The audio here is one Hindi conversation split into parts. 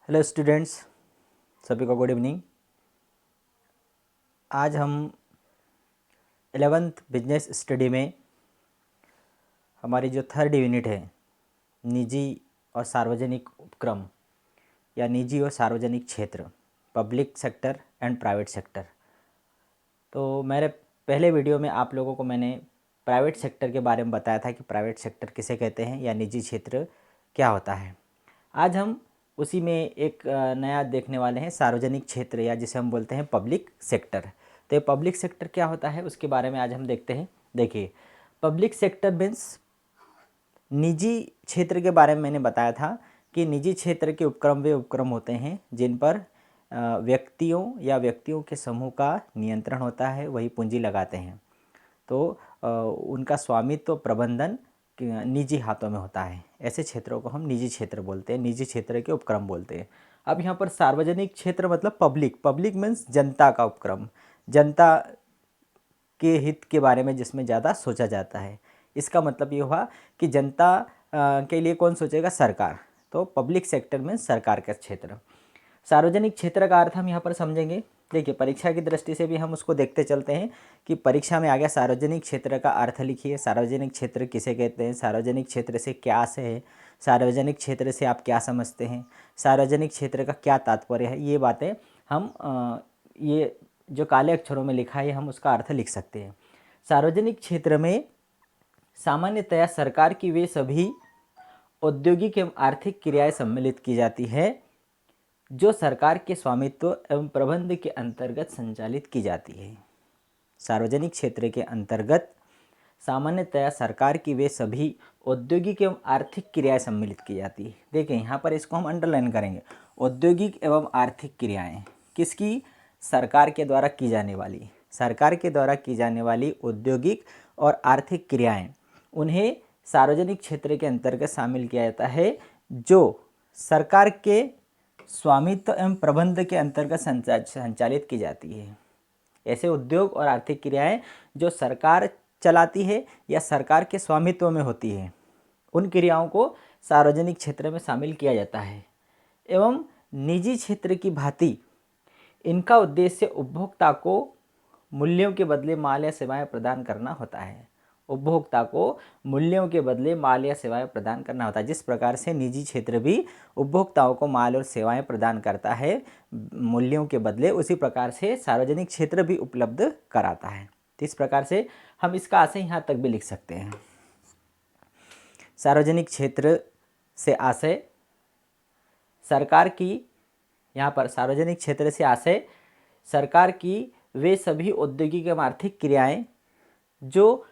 हेलो स्टूडेंट्स, सभी को गुड इवनिंग। आज हम 11th बिजनेस स्टडी में हमारी जो थर्ड यूनिट है निजी और सार्वजनिक उपक्रम या निजी और सार्वजनिक क्षेत्र, public sector and private sector. तो मेरे पहले वीडियो में आप लोगों को मैंने प्राइवेट सेक्टर के बारे में बताया था कि प्राइवेट सेक्टर किसे कहते हैं या निजी क्षेत्र क्या होता है। आज हम उसी में एक नया देखने वाले हैं, सार्वजनिक क्षेत्र या जिसे हम बोलते हैं पब्लिक सेक्टर। तो ये पब्लिक सेक्टर क्या होता है उसके बारे में आज हम देखते हैं। देखिए, पब्लिक सेक्टर मीन्स निजी क्षेत्र के बारे में मैंने बताया था कि निजी क्षेत्र के उपक्रम वे उपक्रम होते हैं जिन पर व्यक्तियों या व्यक्तियों के समूह का नियंत्रण होता है, वही पूंजी लगाते हैं। तो उनका स्वामित्व प्रबंधन निजी हाथों में होता है। ऐसे क्षेत्रों को हम निजी क्षेत्र बोलते हैं, निजी क्षेत्र के उपक्रम बोलते हैं। अब यहाँ पर सार्वजनिक क्षेत्र मतलब पब्लिक मीन्स जनता का उपक्रम, जनता के हित के बारे में जिसमें ज़्यादा सोचा जाता है। इसका मतलब ये हुआ कि जनता के लिए कौन सोचेगा? सरकार। तो पब्लिक सेक्टर में सरकार का क्षेत्र। सार्वजनिक क्षेत्र का अर्थ हम यहाँ पर समझेंगे। देखिए, परीक्षा की दृष्टि से भी हम उसको देखते चलते हैं कि परीक्षा में आ गया सार्वजनिक क्षेत्र का अर्थ लिखिए। सार्वजनिक क्षेत्र किसे कहते हैं? सार्वजनिक क्षेत्र से क्या आशय है? सार्वजनिक क्षेत्र से आप क्या समझते हैं? सार्वजनिक क्षेत्र का क्या तात्पर्य है? ये बातें हम ये जो काले अक्षरों में लिखा है हम उसका अर्थ लिख सकते हैं। सार्वजनिक क्षेत्र में सामान्यतया सरकार की वे सभी औद्योगिक एवं आर्थिक क्रियाएं सम्मिलित की जाती है जो सरकार के स्वामित्व एवं प्रबंध के अंतर्गत संचालित की जाती है। सार्वजनिक क्षेत्र के अंतर्गत सामान्यतया सरकार की वे सभी औद्योगिक एवं आर्थिक क्रियाएं सम्मिलित की जाती है। देखिए, यहाँ पर इसको हम अंडरलाइन करेंगे। औद्योगिक एवं आर्थिक क्रियाएं किसकी? सरकार के द्वारा की जाने वाली, सरकार के द्वारा की जाने वाली औद्योगिक और आर्थिक क्रियाएं, उन्हें सार्वजनिक क्षेत्र के अंतर्गत शामिल किया जाता है जो सरकार के स्वामित्व एवं प्रबंध के अंतर्गत संचालित की जाती है। ऐसे उद्योग और आर्थिक क्रियाएं जो सरकार चलाती है या सरकार के स्वामित्व में होती है, उन क्रियाओं को सार्वजनिक क्षेत्र में शामिल किया जाता है। एवं निजी क्षेत्र की भांति इनका उद्देश्य उपभोक्ता को मूल्यों के बदले माल या सेवाएं प्रदान करना होता है। उपभोक्ता को मूल्यों के बदले माल या सेवाएं प्रदान करना होता है। जिस प्रकार से निजी क्षेत्र भी उपभोक्ताओं को माल और सेवाएं प्रदान करता है मूल्यों के बदले, उसी प्रकार से सार्वजनिक क्षेत्र भी उपलब्ध कराता है। तो इस प्रकार से हम इसका आशय यहाँ तक भी लिख सकते हैं। सार्वजनिक क्षेत्र से आशय सरकार की, यहाँ पर सार्वजनिक क्षेत्र से आशय सरकार की वे सभी औद्योगिक एवं आर्थिक क्रियाएं जो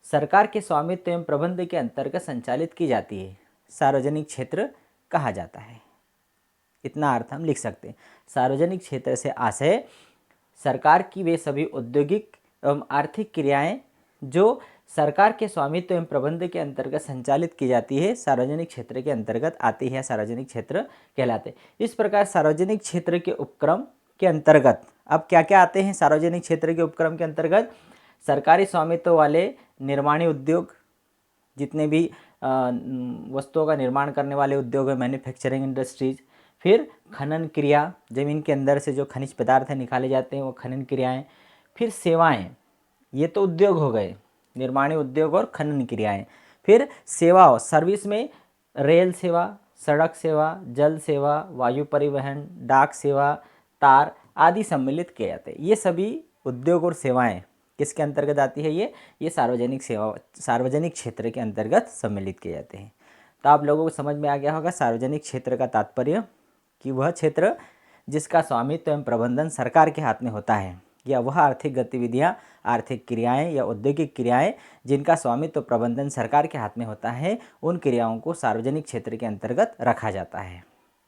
सरकार के स्वामित्व एवं प्रबंध के अंतर्गत संचालित की जाती है, सार्वजनिक क्षेत्र कहा जाता है। इतना अर्थ हम लिख सकते हैं। सार्वजनिक क्षेत्र से आशय सरकार की वे सभी औद्योगिक एवं आर्थिक क्रियाएं जो सरकार के स्वामित्व एवं प्रबंध के अंतर्गत संचालित की जाती है, सार्वजनिक क्षेत्र के अंतर्गत आती है, सार्वजनिक क्षेत्र कहलाते। इस प्रकार सार्वजनिक क्षेत्र के उपक्रम के अंतर्गत अब क्या क्या आते हैं? सार्वजनिक क्षेत्र के उपक्रम के अंतर्गत सरकारी स्वामित्व वाले निर्माणी उद्योग, जितने भी वस्तुओं का निर्माण करने वाले उद्योग है, मैन्युफैक्चरिंग इंडस्ट्रीज। फिर खनन क्रिया, जमीन के अंदर से जो खनिज पदार्थ निकाले जाते हैं वो खनन क्रियाएं। फिर सेवाएं, ये तो उद्योग हो गए, निर्माणी उद्योग और खनन क्रियाएं। फिर सेवाओं, सर्विस में रेल सेवा, सड़क सेवा, जल सेवा, वायु परिवहन, डाक सेवा, तार आदि सम्मिलित किए जाते हैं। ये सभी उद्योग और सेवाएं किसके अंतर्गत आती है? ये सार्वजनिक सेवा, सार्वजनिक क्षेत्र के अंतर्गत सम्मिलित किए जाते हैं। तो आप लोगों को समझ में आ गया होगा सार्वजनिक क्षेत्र का तात्पर्य कि वह क्षेत्र जिसका स्वामित्व एवं प्रबंधन सरकार के हाथ में होता है, या वह आर्थिक गतिविधियां, आर्थिक क्रियाएं या औद्योगिक क्रियाएं जिनका स्वामित्व प्रबंधन सरकार के हाथ में होता है, उन क्रियाओं को सार्वजनिक क्षेत्र के अंतर्गत रखा जाता है।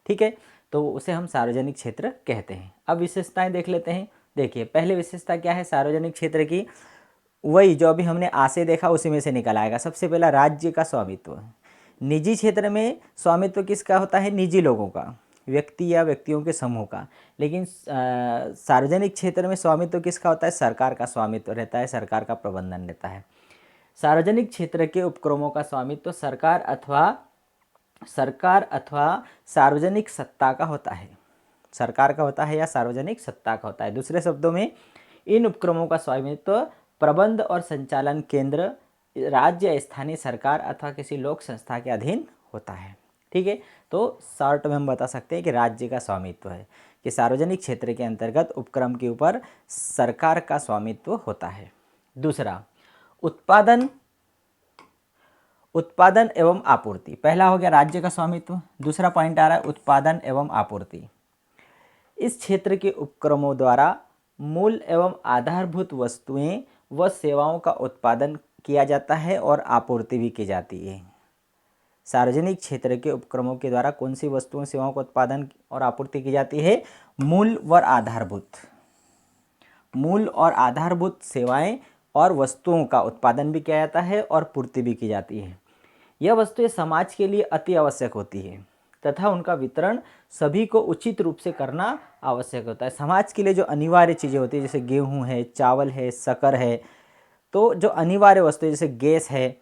ठीक है, तो उसे हम सार्वजनिक क्षेत्र कहते हैं। अब विशेषताएं देख लेते हैं। देखिए, पहले विशेषता क्या है सार्वजनिक क्षेत्र की? वही जो अभी हमने आशय देखा उसी में से निकल आएगा। सबसे पहला राज्य का स्वामित्व। निजी क्षेत्र में स्वामित्व किसका होता है? निजी लोगों का, व्यक्ति या व्यक्तियों के समूह का। लेकिन सार्वजनिक क्षेत्र में स्वामित्व किसका होता है? सरकार का स्वामित्व रहता है, सरकार का प्रबंधन रहता है। सार्वजनिक क्षेत्र के उपक्रमों का स्वामित्व सरकार अथवा सरकार अथवा सार्वजनिक सत्ता का होता है। सरकार का होता है या सार्वजनिक सत्ता का होता है। दूसरे शब्दों में इन उपक्रमों का स्वामित्व प्रबंध और संचालन केंद्र, राज्य या स्थानीय सरकार अथवा किसी लोक संस्था के अधीन होता है। ठीक है, तो शॉर्ट में हम बता सकते हैं कि राज्य का स्वामित्व है, कि सार्वजनिक क्षेत्र के अंतर्गत उपक्रम के ऊपर सरकार का स्वामित्व होता है। दूसरा, उत्पादन उत्पादन एवं आपूर्ति। पहला हो गया राज्य का स्वामित्व, दूसरा पॉइंट आ रहा है उत्पादन एवं आपूर्ति। इस क्षेत्र के उपक्रमों द्वारा मूल एवं आधारभूत वस्तुएं व सेवाओं का उत्पादन किया जाता है और आपूर्ति भी की जाती है। सार्वजनिक क्षेत्र के उपक्रमों के द्वारा कौन सी वस्तुओं सेवाओं का उत्पादन और आपूर्ति की जाती है? मूल और आधारभूत सेवाएं और वस्तुओं का उत्पादन भी किया जाता है और पूर्ति भी की जाती है। यह वस्तुएं समाज के लिए अति आवश्यक होती है तथा उनका वितरण सभी को उचित रूप से करना आवश्यक होता है। समाज के लिए जो अनिवार्य चीज़ें होती है, जैसे गेहूं है, चावल है, शक्कर है, तो जो अनिवार्य वस्तुएं जैसे गैस है,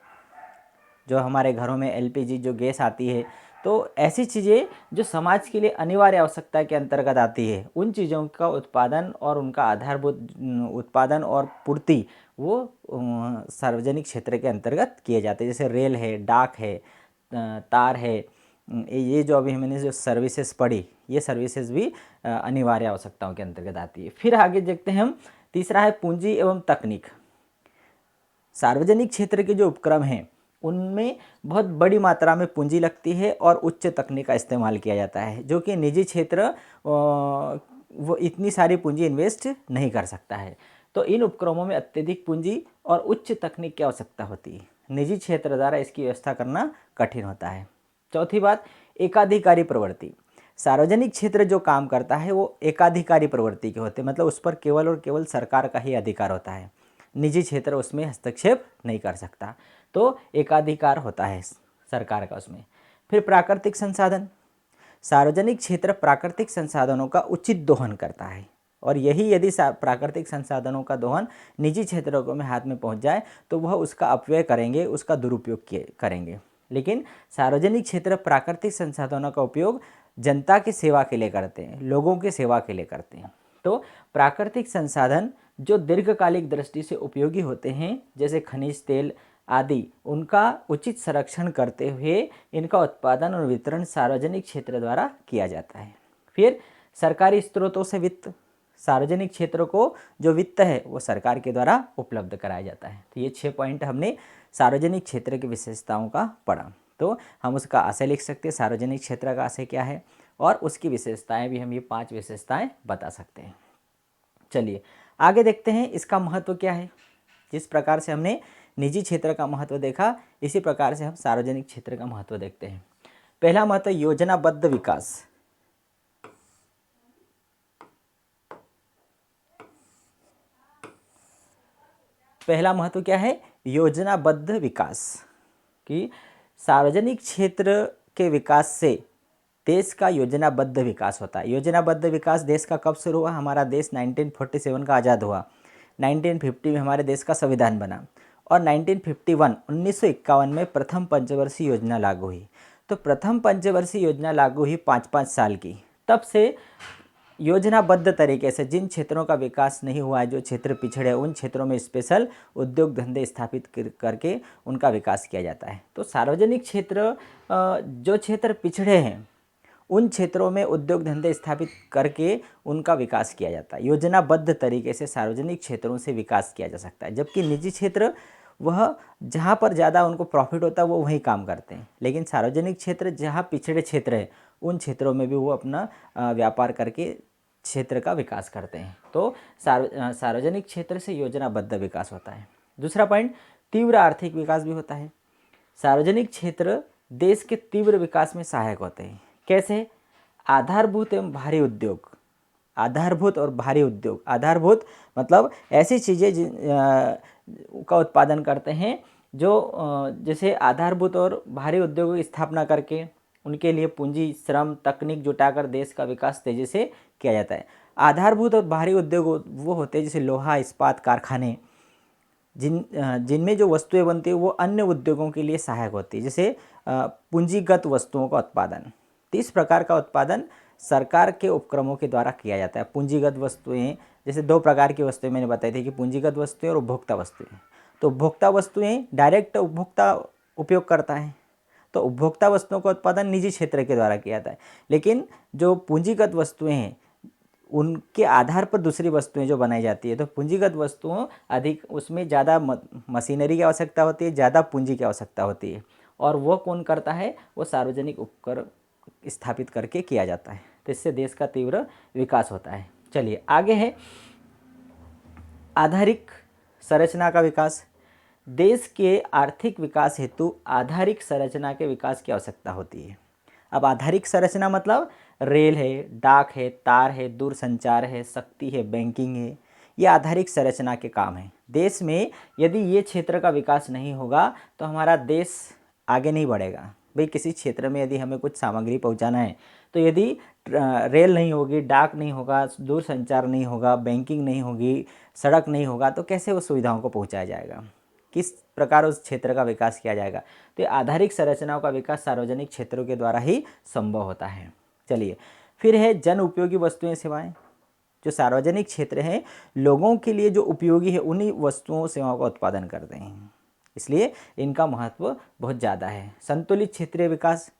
जो हमारे घरों में एलपीजी जो गैस आती है, तो ऐसी चीज़ें जो समाज के लिए अनिवार्य आवश्यकता के अंतर्गत आती है, उन चीज़ों का उत्पादन और उनका आधारभूत उत्पादन और पूर्ति वो सार्वजनिक क्षेत्र के अंतर्गत किए जाते हैं। जैसे रेल है, डाक है, तार है, ये जो अभी मैंने जो सर्विसेज पढ़ी, ये सर्विसेज भी अनिवार्य आवश्यकताओं के अंतर्गत आती है। फिर आगे देखते हैं हम, तीसरा है पूंजी एवं तकनीक। सार्वजनिक क्षेत्र के जो उपक्रम हैं उनमें बहुत बड़ी मात्रा में पूंजी लगती है और उच्च तकनीक का इस्तेमाल किया जाता है, जो कि निजी क्षेत्र वो इतनी सारी पूंजी इन्वेस्ट नहीं कर सकता है। तो इन उपक्रमों में अत्यधिक पूंजी और उच्च तकनीक की आवश्यकता होती है। निजी क्षेत्र द्वारा इसकी व्यवस्था करना कठिन होता है। चौथी बात, एकाधिकारी प्रवृत्ति। सार्वजनिक क्षेत्र जो काम करता है वो एकाधिकारी प्रवृत्ति के होते हैं, मतलब उस पर केवल और केवल सरकार का ही अधिकार होता है, निजी क्षेत्र उसमें हस्तक्षेप नहीं कर सकता, तो एकाधिकार होता है सरकार का उसमें। फिर प्राकृतिक संसाधन। सार्वजनिक क्षेत्र प्राकृतिक संसाधनों का उचित दोहन करता है, और यही यदि प्राकृतिक संसाधनों का दोहन निजी क्षेत्रों में हाथ में पहुंच जाए तो वह उसका अपव्यय करेंगे, उसका दुरुपयोग करेंगे। लेकिन सार्वजनिक क्षेत्र प्राकृतिक संसाधनों का उपयोग जनता की सेवा के लिए करते हैं, लोगों की सेवा के लिए करते हैं। तो प्राकृतिक संसाधन जो दीर्घकालिक दृष्टि से उपयोगी होते हैं, जैसे खनिज तेल आदि, उनका उचित संरक्षण करते हुए इनका उत्पादन और वितरण सार्वजनिक क्षेत्र द्वारा किया जाता है। फिर सरकारी स्रोतों से वित्त। सार्वजनिक क्षेत्र को जो वित्त है वो सरकार के द्वारा उपलब्ध कराया जाता है। तो ये 6 पॉइंट हमने सार्वजनिक क्षेत्र की विशेषताओं का पढ़ा। तो हम उसका आशय लिख सकते हैं, सार्वजनिक क्षेत्र का आशय क्या है, और उसकी विशेषताएं भी हम ये 5 विशेषताएं बता सकते हैं। चलिए आगे देखते हैं इसका महत्व क्या है। जिस प्रकार से हमने निजी क्षेत्र का महत्व देखा, इसी प्रकार से हम सार्वजनिक क्षेत्र का महत्व देखते हैं। पहला महत्व, योजनाबद्ध विकास। पहला महत्व क्या है? योजनाबद्ध विकास। कि सार्वजनिक क्षेत्र के विकास से देश का योजनाबद्ध विकास होता है। योजनाबद्ध विकास देश का कब शुरू हुआ? हमारा देश 1947 का आज़ाद हुआ, 1950 में हमारे देश का संविधान बना, और 1951 में प्रथम पंचवर्षीय योजना लागू हुई। तो प्रथम पंचवर्षीय योजना लागू हुई 5-5 साल की। तब से योजनाबद्ध तरीके से जिन क्षेत्रों का विकास नहीं हुआ है, जो क्षेत्र पिछड़े हैं, उन क्षेत्रों में स्पेशल उद्योग धंधे स्थापित करके उनका विकास किया जाता है। तो सार्वजनिक क्षेत्र, जो क्षेत्र पिछड़े हैं उन क्षेत्रों में उद्योग धंधे स्थापित करके उनका विकास किया जाता है। योजनाबद्ध तरीके से सार्वजनिक क्षेत्रों से विकास किया जा सकता है। जबकि निजी क्षेत्र वह जहाँ पर ज़्यादा उनको प्रॉफिट होता है वो वहीं काम करते हैं, लेकिन सार्वजनिक क्षेत्र जहाँ पिछड़े क्षेत्र है उन क्षेत्रों में भी वो अपना व्यापार करके क्षेत्र का विकास करते हैं। तो सार्वजनिक क्षेत्र से योजनाबद्ध विकास होता है। दूसरा पॉइंट, तीव्र आर्थिक विकास भी होता है। सार्वजनिक क्षेत्र देश के तीव्र विकास में सहायक होते हैं। कैसे? आधारभूत एवं भारी उद्योग। आधारभूत और भारी उद्योग। आधारभूत मतलब ऐसी चीज़ें का उत्पादन करते हैं जो जैसे आधारभूत और भारी उद्योगों की स्थापना करके उनके लिए पूंजी, श्रम, तकनीक जुटाकर देश का विकास तेजी से किया जाता है। आधारभूत और भारी उद्योग वो होते हैं जैसे लोहा, इस्पात कारखाने, जिनमें जो वस्तुएं बनती है वो अन्य उद्योगों के लिए सहायक होती है, जैसे पूंजीगत वस्तुओं का उत्पादन। तो इस प्रकार का उत्पादन सरकार के उपक्रमों के द्वारा किया जाता है। पूंजीगत वस्तुएं, जैसे दो प्रकार की वस्तुएं मैंने बताई थी कि पूंजीगत वस्तुएं और उपभोक्ता वस्तुएं। तो उपभोक्ता वस्तुएं डायरेक्ट उपभोक्ता उपयोग करता है, तो उपभोक्ता वस्तुओं का उत्पादन निजी क्षेत्र के द्वारा किया जाता है। लेकिन जो पूंजीगत वस्तुएं हैं उनके आधार पर दूसरी वस्तुएं जो बनाई जाती है, तो पूंजीगत वस्तुओं अधिक, उसमें ज़्यादा मशीनरी की आवश्यकता होती है, ज़्यादा पूंजी की आवश्यकता होती है, और वो कौन करता है, वो सार्वजनिक उपक्रम स्थापित करके किया जाता है। तो इससे देश का तीव्र विकास होता है। चलिए आगे है आधारिक संरचना का विकास। देश के आर्थिक विकास हेतु आधारिक संरचना के विकास की आवश्यकता होती है। अब आधारिक संरचना मतलब रेल है, डाक है, तार है, दूरसंचार है, शक्ति है, बैंकिंग है, ये आधारिक संरचना के काम हैं। देश में यदि ये क्षेत्र का विकास नहीं होगा तो हमारा देश आगे नहीं बढ़ेगा। भाई किसी क्षेत्र में यदि हमें कुछ सामग्री पहुंचाना है, तो यदि रेल नहीं होगी, डाक नहीं होगा, दूरसंचार नहीं होगा, बैंकिंग नहीं होगी, सड़क नहीं होगा, तो कैसे उस सुविधाओं को पहुँचाया जाएगा, किस प्रकार उस क्षेत्र का विकास किया जाएगा। तो ये आधारिक संरचनाओं का विकास सार्वजनिक क्षेत्रों के द्वारा ही संभव होता है। चलिए फिर है जन उपयोगी वस्तुएं सेवाएं। जो सार्वजनिक क्षेत्र हैं लोगों के लिए जो उपयोगी है उन्हीं वस्तुओं सेवाओं का उत्पादन करते हैं, इसलिए इनका महत्व बहुत ज़्यादा है। संतुलित क्षेत्रीय विकास,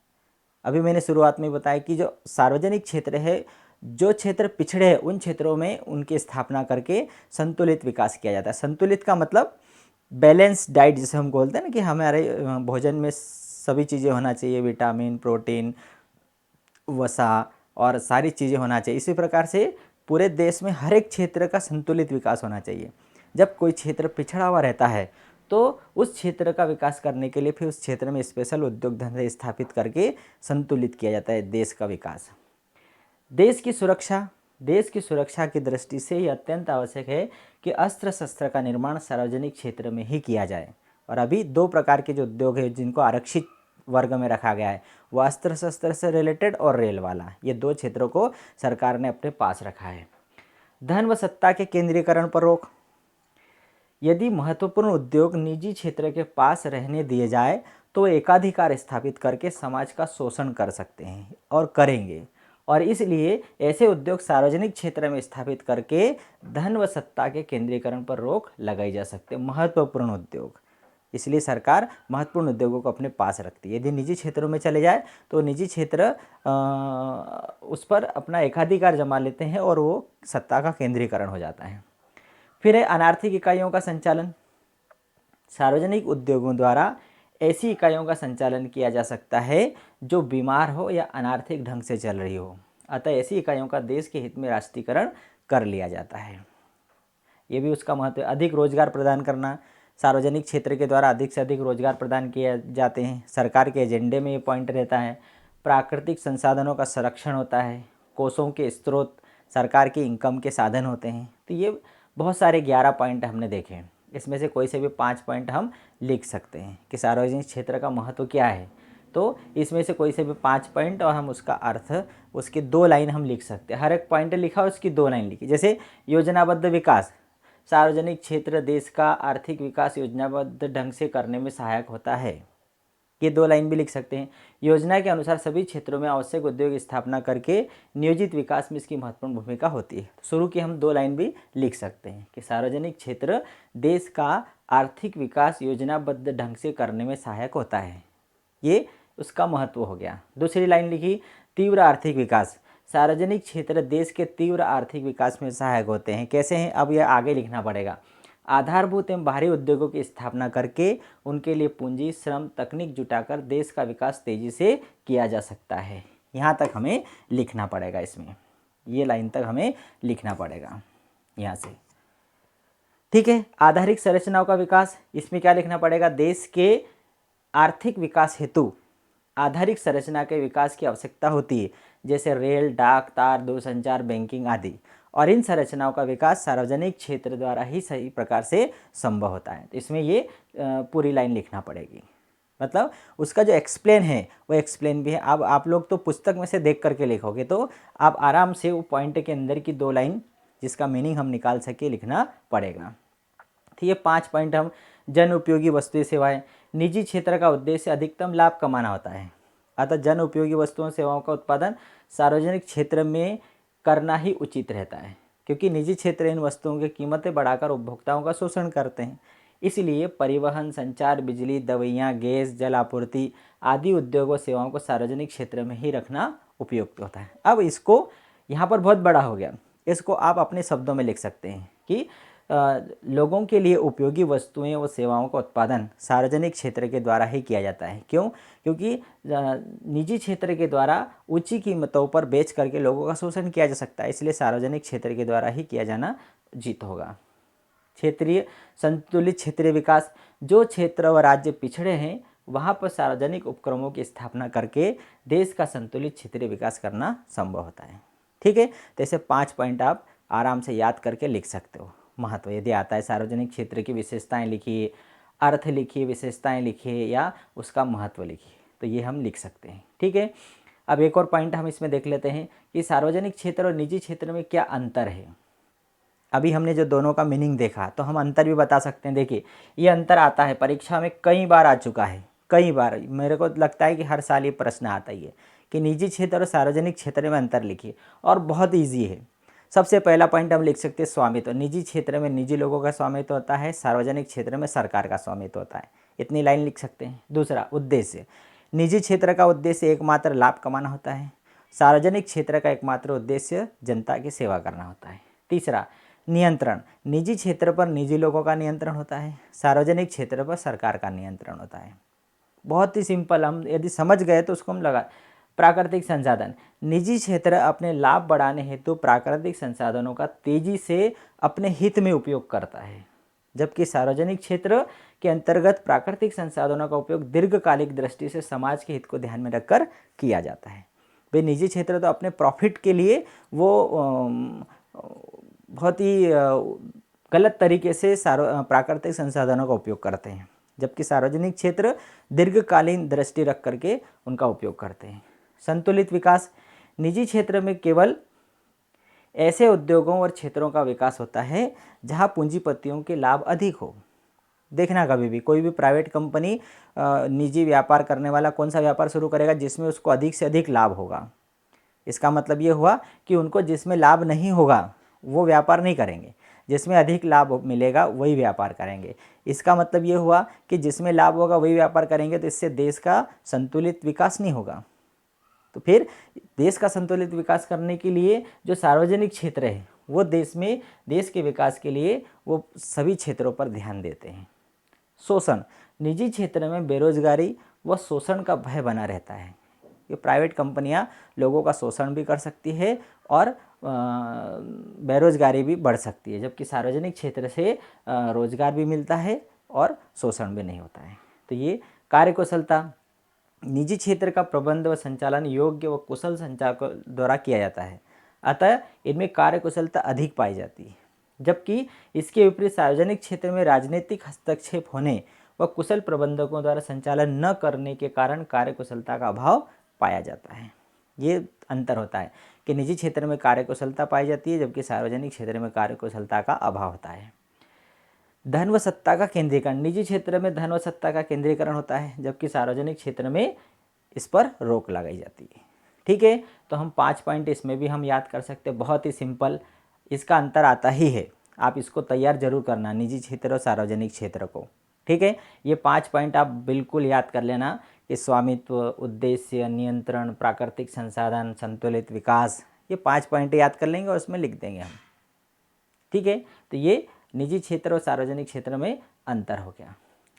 अभी मैंने शुरुआत में बताया कि जो सार्वजनिक क्षेत्र है, जो क्षेत्र पिछड़े हैं उन क्षेत्रों में उनकी स्थापना करके संतुलित विकास किया जाता है। संतुलित का मतलब बैलेंस डाइट जिसे हम बोलते हैं ना, कि हमारे भोजन में सभी चीज़ें होना चाहिए, विटामिन, प्रोटीन, वसा और सारी चीज़ें होना चाहिए। इसी प्रकार से पूरे देश में हर एक क्षेत्र का संतुलित विकास होना चाहिए। जब कोई क्षेत्र पिछड़ा हुआ रहता है तो उस क्षेत्र का विकास करने के लिए फिर उस क्षेत्र में स्पेशल उद्योग धंधे स्थापित करके संतुलित किया जाता है देश का विकास। देश की सुरक्षा, देश की सुरक्षा की दृष्टि से यह अत्यंत आवश्यक है कि अस्त्र शस्त्र का निर्माण सार्वजनिक क्षेत्र में ही किया जाए। और अभी दो प्रकार के जो उद्योग हैं जिनको आरक्षित वर्ग में रखा गया है, वो अस्त्र शस्त्र से रिलेटेड और रेल वाला, ये दो क्षेत्रों को सरकार ने अपने पास रखा है। धन व सत्ता के केंद्रीकरण पर रोक। यदि महत्वपूर्ण उद्योग निजी क्षेत्र के पास रहने दिए जाए तो एकाधिकार स्थापित करके समाज का शोषण कर सकते हैं और करेंगे, और इसलिए ऐसे उद्योग सार्वजनिक क्षेत्र में स्थापित करके धन व सत्ता के केंद्रीकरण पर रोक लगाई जा सकती है। महत्वपूर्ण उद्योग, इसलिए सरकार महत्वपूर्ण उद्योगों को अपने पास रखती है। यदि निजी क्षेत्रों में चले जाए तो निजी क्षेत्र उस पर अपना एकाधिकार जमा लेते हैं और वो सत्ता का केंद्रीकरण हो जाता है। फिर है अनार्थिक इकाइयों का संचालन। सार्वजनिक उद्योगों द्वारा ऐसी इकाइयों का संचालन किया जा सकता है जो बीमार हो या अनार्थिक ढंग से चल रही हो, अतः ऐसी इकाइयों का देश के हित में राष्ट्रीयकरण कर लिया जाता है। ये भी उसका महत्व है। अधिक रोजगार प्रदान करना, सार्वजनिक क्षेत्र के द्वारा अधिक से अधिक रोजगार प्रदान किए जाते हैं, सरकार के एजेंडे में ये पॉइंट रहता है। प्राकृतिक संसाधनों का संरक्षण होता है, कोषों के स्रोत सरकार की इनकम के साधन होते हैं। तो ये बहुत सारे 11 पॉइंट हमने देखे हैं, इसमें से कोई से भी 5 पॉइंट हम लिख सकते हैं कि सार्वजनिक क्षेत्र का महत्व क्या है। तो इसमें से कोई से भी 5 पॉइंट और हम उसका अर्थ, उसकी 2 लाइन हम लिख सकते हैं। हर एक पॉइंट लिखा और उसकी 2 लाइन लिखी। जैसे योजनाबद्ध विकास, सार्वजनिक क्षेत्र देश का आर्थिक विकास योजनाबद्ध ढंग से करने में सहायक होता है, ये 2 लाइन भी लिख सकते हैं। योजना के अनुसार सभी क्षेत्रों में आवश्यक उद्योग स्थापना करके नियोजित विकास में इसकी महत्वपूर्ण भूमिका होती है। तो शुरू की हम 2 लाइन भी लिख सकते हैं कि सार्वजनिक क्षेत्र देश का आर्थिक विकास योजनाबद्ध ढंग से करने में सहायक होता है, ये उसका महत्व हो गया। दूसरी लाइन लिखी तीव्र आर्थिक विकास, सार्वजनिक क्षेत्र देश के तीव्र आर्थिक विकास में सहायक होते हैं। कैसे हैं, अब यह आगे लिखना पड़ेगा। आधारभूत एवं बाहरी उद्योगों की स्थापना करके उनके लिए पूंजी, श्रम, तकनीक जुटाकर देश का विकास तेजी से किया जा सकता है। यहाँ तक हमें लिखना पड़ेगा, इसमें ये लाइन तक हमें लिखना पड़ेगा यहाँ से। ठीक है, आधारिक संरचनाओं का विकास, इसमें क्या लिखना पड़ेगा, देश के आर्थिक विकास हेतु आधारिक संरचना के विकास की आवश्यकता होती है, जैसे रेल, डाक, तार, दूरसंचार, बैंकिंग आदि, और इन संरचनाओं का विकास सार्वजनिक क्षेत्र द्वारा ही सही प्रकार से संभव होता है। तो इसमें ये पूरी लाइन लिखना पड़ेगी, मतलब उसका जो एक्सप्लेन है वो एक्सप्लेन भी है। अब आप लोग तो पुस्तक में से देख करके लिखोगे तो आप आराम से वो पॉइंट के अंदर की 2 लाइन जिसका मीनिंग हम निकाल सके लिखना पड़ेगा। तो ये 5 पॉइंट हम जन उपयोगी वस्तुएं सेवाएं। निजी क्षेत्र का उद्देश्य अधिकतम लाभ कमाना होता है, अतः जन उपयोगी वस्तुओं सेवाओं का उत्पादन सार्वजनिक क्षेत्र में करना ही उचित रहता है, क्योंकि निजी क्षेत्र इन वस्तुओं की कीमतें बढ़ाकर उपभोक्ताओं का शोषण करते हैं। इसलिए परिवहन, संचार, बिजली, दवाइयाँ, गैस, जल आपूर्ति आदि उद्योगों सेवाओं को सार्वजनिक क्षेत्र में ही रखना उपयुक्त होता है। अब इसको यहाँ पर बहुत बड़ा हो गया, इसको आप अपने शब्दों में लिख सकते हैं कि लोगों के लिए उपयोगी वस्तुएं व सेवाओं का उत्पादन सार्वजनिक क्षेत्र के द्वारा ही किया जाता है। क्यों? क्योंकि निजी क्षेत्र के द्वारा ऊंची कीमतों पर बेच करके लोगों का शोषण किया जा सकता है, इसलिए सार्वजनिक क्षेत्र के द्वारा ही किया जाना उचित होगा। क्षेत्रीय संतुलित क्षेत्रीय विकास, जो क्षेत्र व राज्य पिछड़े हैं वहाँ पर सार्वजनिक उपक्रमों की स्थापना करके देश का संतुलित क्षेत्रीय विकास करना संभव होता है। ठीक है, तो ऐसे 5 पॉइंट आप आराम से याद करके लिख सकते हो। महत्व यदि आता है सार्वजनिक क्षेत्र की विशेषताएं लिखिए, अर्थ लिखिए, विशेषताएं लिखिए या उसका महत्व लिखिए, तो ये हम लिख सकते हैं। ठीक है, अब एक और पॉइंट हम इसमें देख लेते हैं कि सार्वजनिक क्षेत्र और निजी क्षेत्र में क्या अंतर है। अभी हमने जो दोनों का मीनिंग देखा तो हम अंतर भी बता सकते हैं। देखिए ये अंतर आता है, परीक्षा में कई बार आ चुका है, कई बार, मेरे को लगता है कि हर साल ये प्रश्न आता ही है कि निजी क्षेत्र और सार्वजनिक क्षेत्र में अंतर लिखिए, और बहुत ईजी है। सबसे पहला पॉइंट हम लिख सकते हैं स्वामित्व। निजी क्षेत्र में निजी लोगों का स्वामित्व होता है, सार्वजनिक क्षेत्र में सरकार का स्वामित्व होता है, इतनी लाइन लिख सकते हैं। दूसरा उद्देश्य, निजी क्षेत्र का उद्देश्य एकमात्र लाभ कमाना होता है, सार्वजनिक क्षेत्र का एकमात्र उद्देश्य जनता की सेवा करना होता है। तीसरा नियंत्रण, निजी क्षेत्र पर निजी लोगों का नियंत्रण होता है, सार्वजनिक क्षेत्र पर सरकार का नियंत्रण होता है। बहुत ही सिंपल, हम यदि समझ गए तो उसको हम लगा। प्राकृतिक संसाधन, निजी क्षेत्र अपने लाभ बढ़ाने हेतु प्राकृतिक संसाधनों का तेजी से अपने हित में उपयोग करता है, जबकि सार्वजनिक क्षेत्र के अंतर्गत प्राकृतिक संसाधनों का उपयोग दीर्घकालिक दृष्टि से समाज के हित को ध्यान में रखकर किया जाता है। भाई निजी क्षेत्र तो अपने प्रॉफिट के लिए वो बहुत ही गलत तरीके से प्राकृतिक संसाधनों का उपयोग करते हैं, जबकि सार्वजनिक क्षेत्र दीर्घकालीन दृष्टि रख करके उनका उपयोग करते हैं। संतुलित विकास, निजी क्षेत्र में केवल ऐसे उद्योगों और क्षेत्रों का विकास होता है जहां पूंजीपतियों के लाभ अधिक हो। देखना कभी भी कोई भी प्राइवेट कंपनी निजी व्यापार करने वाला कौन सा व्यापार शुरू करेगा जिसमें उसको अधिक से अधिक लाभ होगा। इसका मतलब ये हुआ कि उनको जिसमें लाभ नहीं होगा वो व्यापार नहीं करेंगे, जिसमें अधिक लाभ मिलेगा वही व्यापार करेंगे। इसका मतलब ये हुआ कि जिसमें लाभ होगा वही व्यापार करेंगे, तो इससे देश का संतुलित विकास नहीं होगा। तो फिर देश का संतुलित विकास करने के लिए जो सार्वजनिक क्षेत्र है वो देश के विकास के लिए वो सभी क्षेत्रों पर ध्यान देते हैं। शोषण, निजी क्षेत्र में बेरोजगारी व शोषण का भय बना रहता है। ये प्राइवेट कंपनियां लोगों का शोषण भी कर सकती है और बेरोजगारी भी बढ़ सकती है, जबकि सार्वजनिक क्षेत्र से रोजगार भी मिलता है और शोषण भी नहीं होता है। तो ये कार्यकुशलता, निजी क्षेत्र का प्रबंध व संचालन योग्य व कुशल संचालकों द्वारा किया जाता है, अतः इनमें कार्यकुशलता अधिक पाई जाती है, जबकि इसके विपरीत सार्वजनिक क्षेत्र में राजनीतिक हस्तक्षेप होने व कुशल प्रबंधकों द्वारा संचालन न करने के कारण कार्यकुशलता का अभाव पाया जाता है। ये अंतर होता है कि निजी क्षेत्र में कार्यकुशलता पाई जाती है जबकि सार्वजनिक क्षेत्र में कार्यकुशलता का अभाव होता है। धन व सत्ता का केंद्रीकरण, निजी क्षेत्र में धन व सत्ता का केंद्रीकरण होता है जबकि सार्वजनिक क्षेत्र में इस पर रोक लगाई जाती है। ठीक है, तो हम 5 पॉइंट इसमें भी हम याद कर सकते हैं, बहुत ही सिंपल, इसका अंतर आता ही है, आप इसको तैयार जरूर करना निजी क्षेत्र और सार्वजनिक क्षेत्र को। ठीक है, ये 5 पॉइंट आप बिल्कुल याद कर लेना कि स्वामित्व, उद्देश्य, नियंत्रण, प्राकृतिक संसाधन, संतुलित विकास, ये 5 पॉइंट याद कर लेंगे और उसमें लिख देंगे हम। ठीक है, तो ये निजी क्षेत्र और सार्वजनिक क्षेत्र में अंतर हो गया।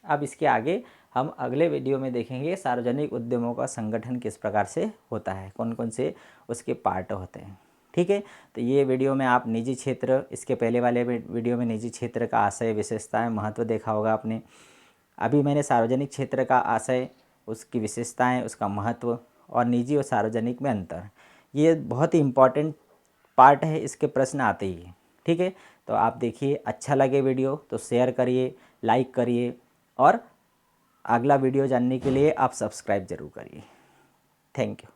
अब इसके आगे हम अगले वीडियो में देखेंगे सार्वजनिक उद्यमों का संगठन किस प्रकार से होता है, कौन कौन से उसके पार्ट होते हैं। ठीक है, तो ये वीडियो में आप निजी क्षेत्र, इसके पहले वाले वीडियो में निजी क्षेत्र का आशय, विशेषताएं, महत्व देखा होगा आपने। अभी मैंने सार्वजनिक क्षेत्र का आशय, उसकी विशेषताएं, उसका महत्व और निजी और सार्वजनिक में अंतर, ये बहुत ही इम्पॉर्टेंट पार्ट है, इसके प्रश्न आते ही हैं। ठीक है, तो आप देखिए, अच्छा लगे वीडियो तो शेयर करिए, लाइक करिए और अगला वीडियो जानने के लिए आप सब्सक्राइब ज़रूर करिए। Thank you.